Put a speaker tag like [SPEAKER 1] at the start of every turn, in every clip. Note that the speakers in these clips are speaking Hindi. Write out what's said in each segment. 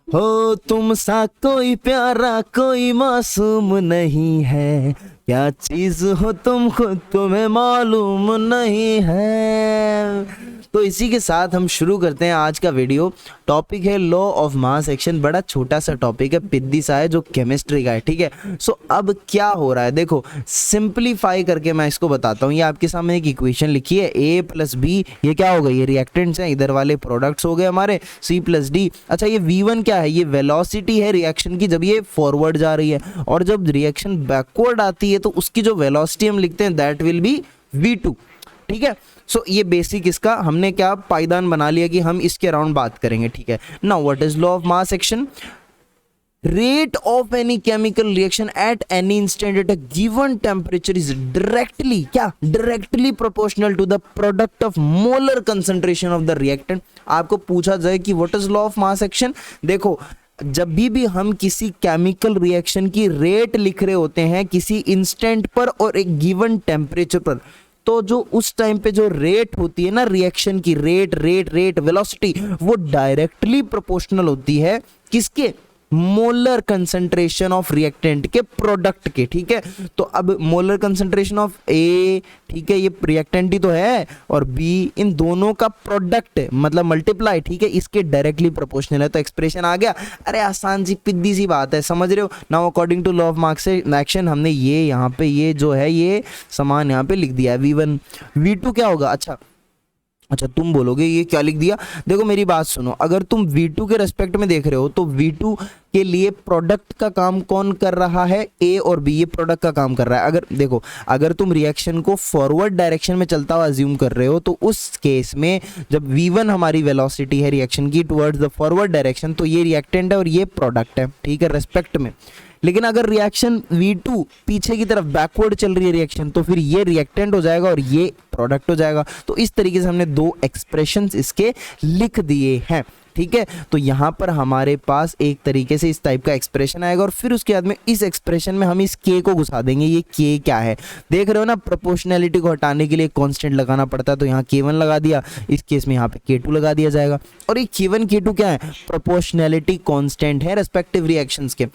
[SPEAKER 1] हो तुम सा कोई प्यारा कोई मासूम नहीं है, क्या चीज हो तुम खुद तुम्हें मालूम नहीं है। तो इसी के साथ हम शुरू करते हैं आज का वीडियो। टॉपिक है लॉ ऑफ मास एक्शन। बड़ा छोटा सा टॉपिक है, पिद्दी सा है, जो केमिस्ट्री का है, ठीक है। सो अब क्या हो रहा है, देखो सिंपलीफाई करके मैं इसको बताता हूँ। ये आपके सामने एक इक्वेशन लिखी है, a प्लस बी, ये क्या हो गई, ये रिएक्टेंट्स हैं, इधर वाले प्रोडक्ट्स हो गए हमारे, c प्लस डी। अच्छा ये v1 क्या है, ये वेलोसिटी है रिएक्शन की जब ये फॉरवर्ड जा रही है, और जब रिएक्शन बैकवर्ड आती है तो उसकी जो वेलोसिटी हम लिखते हैं दैट विल बी v2, ठीक है। सो ये बेसिक इसका हमने क्या पायदान बना लिया कि हम इसके अराउंड बात करेंगे, ठीक है। Now what is law of mass action? Rate of any chemical reaction at any instant at a given temperature is directly proportional to the product of molar concentration of the reactant। आपको पूछा जाए कि what is law of mass action, देखो जब भी हम किसी केमिकल रिएक्शन की रेट लिख रहे होते हैं किसी इंस्टेंट पर और एक गिवन टेम्परेचर पर, तो जो उस टाइम पे जो रेट होती है ना रिएक्शन की, रेट वेलोसिटी, वो डायरेक्टली प्रोपोर्शनल होती है किसके, मोलर कंसंट्रेशन ऑफ रिएक्टेंट के प्रोडक्ट के, ठीक है। तो अब मोलर कंसंट्रेशन ऑफ ए, ठीक है, ये रिएक्टेंट ही तो है, और बी, इन दोनों का प्रोडक्ट मतलब मल्टीप्लाई, ठीक है, इसके डायरेक्टली प्रोपोर्शनल है। तो एक्सप्रेशन आ गया। अरे आसान सी पिद्दी सी बात है, समझ रहे हो। Now according to law of mass action हमने ये यहाँ पे ये जो है ये समान यहाँ पे लिख दिया है, v1 v2 क्या होगा। अच्छा तुम बोलोगे ये क्या लिख दिया, देखो मेरी बात सुनो, अगर तुम V2 के रेस्पेक्ट में देख रहे हो तो V2 के लिए प्रोडक्ट का काम कौन कर रहा है, A और B, ये प्रोडक्ट का काम कर रहा है। अगर देखो अगर तुम रिएक्शन को फॉरवर्ड डायरेक्शन में चलता हुआ अज्यूम कर रहे हो तो उस केस में जब V1 हमारी वेलोसिटी है रिएक्शन की टुवर्ड्स द फॉरवर्ड डायरेक्शन, तो ये रिएक्टेंट है और ये प्रोडक्ट है, ठीक है, रेस्पेक्ट में। लेकिन अगर रिएक्शन V2 पीछे की तरफ बैकवर्ड चल रही है रिएक्शन, तो फिर ये रिएक्टेंट हो जाएगा और ये प्रोडक्ट हो जाएगा। तो इस तरीके से हमने दो एक्सप्रेशंस इसके लिख दिए हैं, ठीक है। तो यहाँ पर हमारे पास एक तरीके से इस टाइप का एक्सप्रेशन आएगा, और फिर उसके बाद में इस एक्सप्रेशन में हम इस k को घुसा देंगे। ये k क्या है, देख रहे हो ना, प्रोपोर्शनैलिटी को हटाने के लिए कांस्टेंट लगाना पड़ता है, तो यहाँ k1 लगा दिया, इस केस में यहाँ पे k2 लगा दिया जाएगा। और ये k1 k2 क्या है, प्रोपोर्शनैलिटी कांस्टेंट है रेस्पेक्टिव रिएक्शंस के।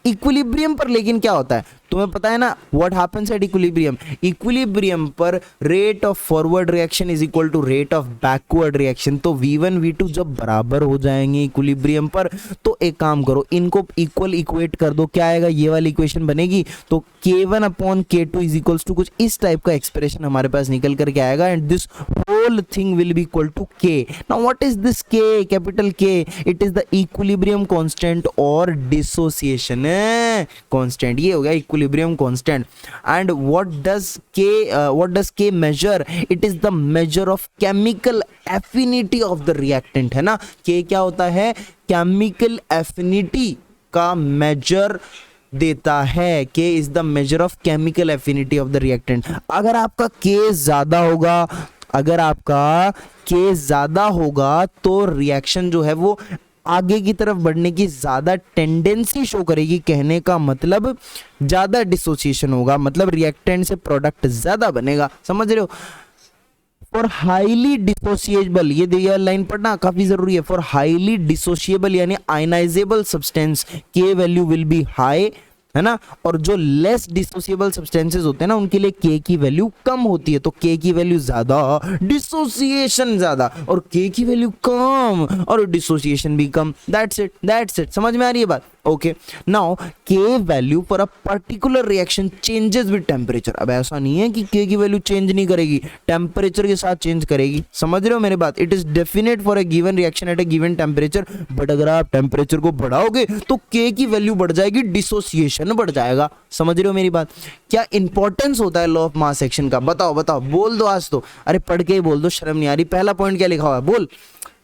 [SPEAKER 1] इक्विलिब्रियम पर लेकिन क्या होता है तुम्हें पता है ना, what happens at equilibrium, equilibrium पर rate of forward reaction is equal to rate of backward reaction. तो v1 v2 जब बराबर हो जाएंगे इक्विलिब्रियम पर, तो एक काम करो, इनको इक्वल इक्वेट कर दो, क्या आएगा, ये वाली इक्वेशन बनेगी। तो k1 upon k2 is equals to कुछ इस टाइप का एक्सप्रेशन हमारे पास निकल करके आएगा, and this whole thing will be equal to k। Now what is this k, capital K, it is the equilibrium constant और डिसोसिएशन कांस्टेंट, ये हो गया equilibrium constant. And what does k measure, it is the measure of chemical affinity of the reactant, है ना। k क्या होता है, केमिकल एफिनिटी का मेजर देता है, k is the measure of chemical affinity of the reactant. अगर आपका k ज्यादा होगा तो रिएक्शन जो है वो आगे की तरफ बढ़ने की ज्यादा टेंडेंसी शो करेगी, कहने का मतलब ज्यादा डिसोसिएशन होगा, मतलब रिएक्टेंट से प्रोडक्ट ज्यादा बनेगा, समझ रहे हो। फॉर हाईली डिसोसिएबल, ये दिया लाइन पढ़ना काफी जरूरी है, फॉर हाईली डिसोसिएबल यानी ionisable substance k value will be high, है ना। और जो लेस डिसोसिएबल सब्सटेंसेस होते हैं ना उनके लिए k की वैल्यू कम होती है, तो k की वैल्यू ज्यादा, डिसोसिएशन ज्यादा, और k की वैल्यू कम और डिसोसिएशन भी कम। दैट्स इट, समझ में आ रही है बात। Okay, now k value for a particular reaction changes with temperature. अब ऐसा नहीं है कि k की वैल्यू चेंज नहीं करेगी, टेम्परेचर के साथ चेंज करेगी, समझ रहे हो मेरी बात। It is definite for a given reaction at a given temperature, but अगर आप टेम्परेचर को बढ़ाओगे तो k की वैल्यू बढ़ जाएगी, डिसोसिएशन बढ़ जाएगा, समझ रहे हो मेरी बात। क्या इंपॉर्टेंस होता है लॉ ऑफ मास एक्शन का, बताओ, बोल दो आज तो, अरे पढ़ के ही बोल दो, शर्म नहीं आ रही। पहला पॉइंट क्या लिखा हुआ है, बोल।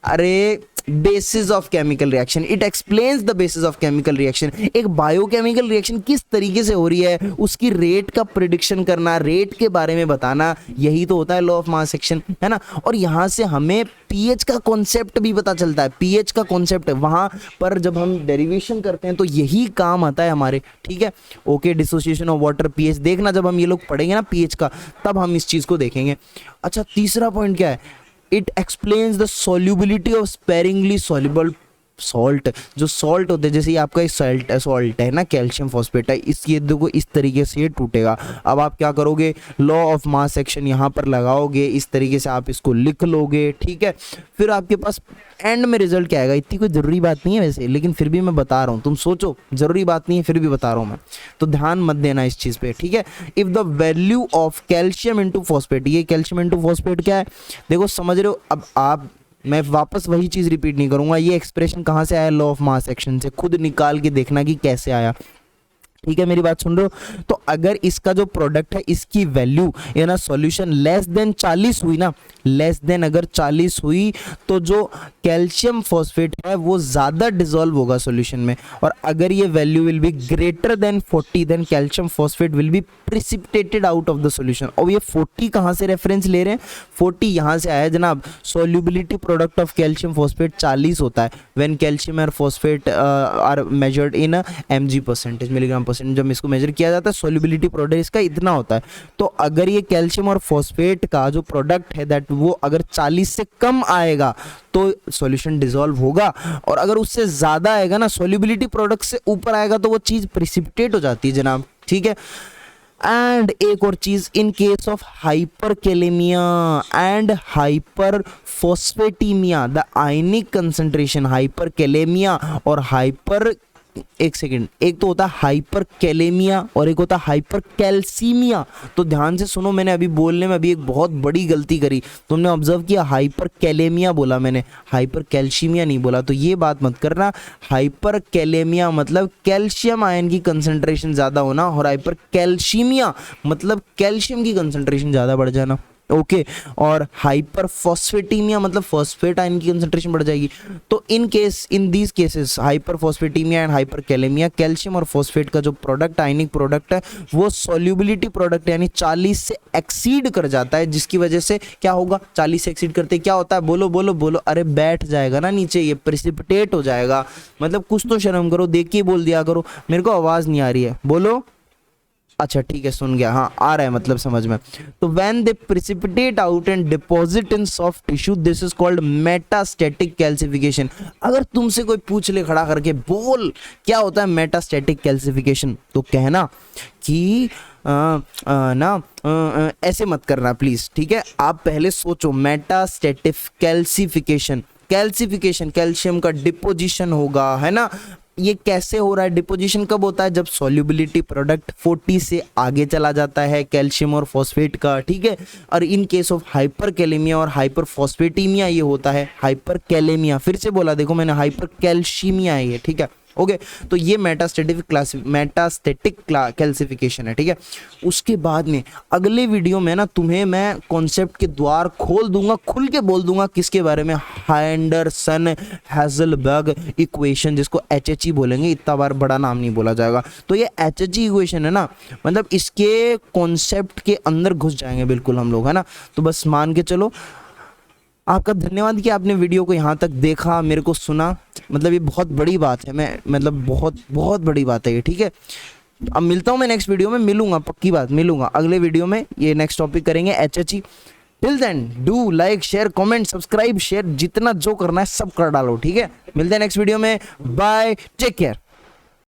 [SPEAKER 1] अरे basis of chemical reaction, it explains the basis of chemical reaction. एक बायोकेमिकल रिएक्शन किस तरीके से हो रही है उसकी रेट का प्रिडिक्शन करना, रेट के बारे में बताना, यही तो होता है लॉ ऑफ मास एक्शन, है ना। और यहाँ से हमें पीएच का कॉन्सेप्ट भी पता चलता है, पीएच का कॉन्सेप्ट वहां पर जब हम डेरिवेशन करते हैं तो यही काम आता है हमारे, ठीक है। Okay, dissociation of water, pH देखना, जब हम ये लोग पढ़ेंगे ना पीएच का, तब हम इस चीज को देखेंगे। अच्छा, तीसरा पॉइंट क्या है, it explains the solubility of sparingly soluble salt, जो सॉल्ट होते हैं, जैसे ये आपका सॉल्ट है ना, कैल्शियम फॉस्फेट है, इसकी देखो इस तरीके से ये टूटेगा। अब आप क्या करोगे, लॉ ऑफ मास एक्शन यहाँ पर लगाओगे, इस तरीके से आप इसको लिख लोगे, ठीक है। फिर आपके पास एंड में रिजल्ट क्या आएगा, इतनी कोई ज़रूरी बात नहीं है वैसे, लेकिन फिर भी मैं बता रहा हूँ, तुम सोचो, ज़रूरी बात नहीं है फिर भी बता रहा हूँ मैं, तो ध्यान मत देना इस चीज़ पे, ठीक है। If the value of calcium into phosphate, ये कैल्शियम इंटू फॉस्फेट क्या है, देखो समझ रहे हो। अब आप, मैं वापस वही चीज़ रिपीट नहीं करूँगा, ये एक्सप्रेशन कहाँ से आया, लॉ ऑफ मास एक्शन से, खुद निकाल के देखना कि कैसे आया, ठीक है। मेरी बात सुन रहे हो। तो अगर इसका जो प्रोडक्ट है इसकी वैल्यू या ना सॉल्यूशन लेस देन 40 हुई ना, लेस देन अगर 40 हुई, तो जो कैल्शियम फॉस्फेट है वो ज़्यादा डिसॉल्व होगा सॉल्यूशन में, और अगर ये value will be greater than 40 then calcium phosphate will be precipitated out of the solution. और ये 40 कहाँ से रेफरेंस ले रहे हैं, 40 यहाँ से आया जनाब, solubility product of calcium phosphate 40 होता है व्हेन कैल्शियम और phosphate are measured in mg percentage, milligram percent, जब इसको मेजर किया जाता है सॉल्युबिलिटी प्रोडक्ट इसका इतना होता है। तो अगर ये कैल्शियम और फॉस्फेट का जो प्रोडक्ट है दैट वो अगर 40 से कम आएगा तो सॉल्यूशन डिसॉल्व होगा, और अगर उससे ज़्यादा आएगा ना, सॉल्युबिलिटी प्रोडक्ट से ऊपर आएगा, तो वो चीज़ प्रिसिपिटेट हो जाती है जनाब, ठीक है। एंड एक और चीज, in case of hyperkalaemia and hyperphosphataemia the ionic concentration, hyperkalaemia और हाइपर, एक सेकेंड, एक तो होता है हाइपरकैलेमिया और एक होता है हाइपरकैल्सीमिया। तो ध्यान से सुनो, मैंने अभी बोलने में अभी एक बहुत बड़ी गलती करी, तुमने ऑब्जर्व किया, हाइपरकैलेमिया बोला मैंने, हाइपरकैल्सीमिया नहीं बोला, तो ये बात मत करना। हाइपरकैलेमिया मतलब कैल्शियम आयन की कंसंट्रेशन ज़्यादा होना, और हाइपरकैल्सीमिया मतलब कैल्शियम की कंसंट्रेशन ज़्यादा बढ़ जाना, ओके। और हाइपरफॉस्फेटीमिया मतलब फॉस्फेट आयन की कंसंट्रेशन बढ़ जाएगी। तो in these cases hyperphosphataemia and hyperkalaemia, calcium और फॉस्फेट का जो प्रोडक्ट, आयनिक प्रोडक्ट है, वो सॉल्युबिलिटी प्रोडक्ट यानी 40 से एक्सीड कर जाता है, जिसकी वजह से क्या होगा, 40 से एक्सीड करते क्या होता है, बोलो बोलो बोलो, अरे बैठ जाएगा ना नीचे, ये प्रेसिपिटेट हो जाएगा। मतलब कुछ तो शर्म करो, देख के बोल दिया करो, मेरे को आवाज़ नहीं आ रही है, बोलो। अच्छा ठीक है, सुन गया, हाँ आ रहा है मतलब समझ में। तो when they precipitate out and deposit in soft tissue, this is called metastatic calcification. अगर तुमसे कोई पूछ ले खड़ा करके, बोल क्या होता है मेटास्टैटिक कैल्सिफिकेशन, तो कहना कि ऐसे मत करना प्लीज, ठीक है। आप पहले सोचो, मेटास्टैटिक कैल्सिफिकेशन, कैल्सिफिकेशन कैल्शियम का डिपोजिशन होगा, है ना। ये कैसे हो रहा है, डिपोजिशन कब होता है, जब सॉल्युबिलिटी प्रोडक्ट 40 से आगे चला जाता है कैल्शियम और फॉस्फेट का, ठीक है। और इन केस ऑफ हाइपरकैलेमिया और हाइपरफॉस्फेटीमिया ये होता है हाइपरकैलेमिया, फिर से बोला देखो मैंने, हाइपरकैल्सीमिया है ये, ठीक है, ओके। तो ये मेटास्टैटिक कैल्सिफिकेशन है, ठीक है। उसके बाद में अगले वीडियो में ना तुम्हें मैं कॉन्सेप्ट के द्वार खोल दूंगा, खुल के बोल दूंगा किसके बारे में, हैंडरसन हेजलबर्ग इक्वेशन, जिसको HHE बोलेंगे, इतना बार बड़ा नाम नहीं बोला जाएगा। तो ये HHE इक्वेशन है ना, मतलब इसके कॉन्सेप्ट के अंदर घुस जाएंगे बिल्कुल हम लोग, है ना। तो बस मान के चलो, आपका धन्यवाद कि आपने वीडियो को यहाँ तक देखा, मेरे को सुना, मतलब ये बहुत बड़ी बात है, मैं मतलब बहुत बहुत बड़ी बात है ये, ठीक है। अब मिलता हूँ मैं नेक्स्ट वीडियो में, मिलूंगा, पक्की बात मिलूंगा अगले वीडियो में, ये नेक्स्ट टॉपिक करेंगे HHE। Till then do like share comment subscribe share, जितना जो करना है सब कर डालो, ठीक है। मिलते हैं नेक्स्ट वीडियो में, बाय, टेक केयर।